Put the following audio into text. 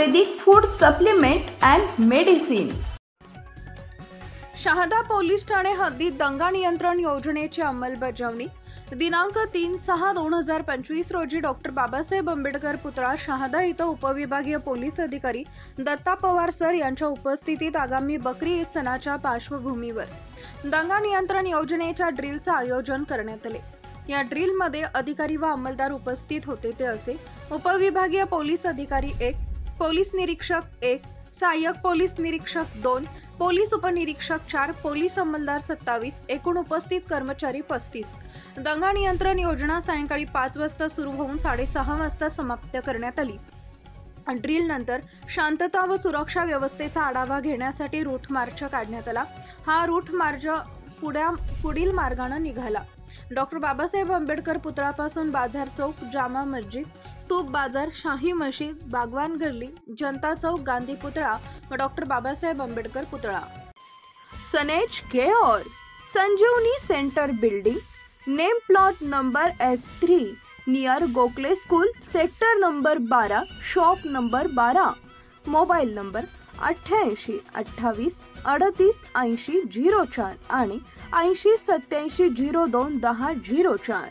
Ayurvedic food supplement and medicine. Shahada police Thane हद्दीत दंगा नियंत्रण योजनेची अंमलबजावणी दिनांक 3/6/2025 रोजी डॉक्टर बाबासाहेब आंबेडकर पुतळा शहादा इथं उपविभागीय पोलीस अधिकारी दत्ता पवार सर यांच्या उपस्थितीत आगामी बकरी ईद सणाच्या पार्श्वभूमीवर दंगा नियंत्रण योजनेच्या ड्रिलचं आयोजन करण्यात आले। या ड्रिलमध्ये अधिकारी व अंमलदार उपस्थित होते ते असे उपविभागीय पोलीस अधिकारी 1, पोलीस निरीक्षक 1, सहाय्यक पोलीस निरीक्षक 2, पोलीस उपनिरीक्षक 4, पोलीस अंमलदार 27, एकूण उपस्थित कर्मचारी 35। दंगा नियंत्रण योजना सायंकाळी 5 वाजता सुरू होऊन 6:30 वाजता समाप्त करण्यात आली। ड्रिल नंतर शांतता व सुरक्षा व्यवस्थेचा आढावा घेण्यासाठी रूट मार्च काढण्यात आला। हा रूट मार्च पुढील मार्गाने निघाला। डॉक्टर बाबासाहेब आंबेडकर पुतळ्यापासून बाजार चौक, जामा मस्जिद, तूप बाजार, शाही मशीद, बागवान गल्ली, जनता चौक, गांधी पुतळा व डॉक्टर बाबासाहेब आंबेडकर पुतळा। सनेज care Sanjeevani centre building, name plot number S3 near Gokhale school, sector number 12, shop number 12, mobile number 88 28 38 80 04 आणि 80 87 02 10 04।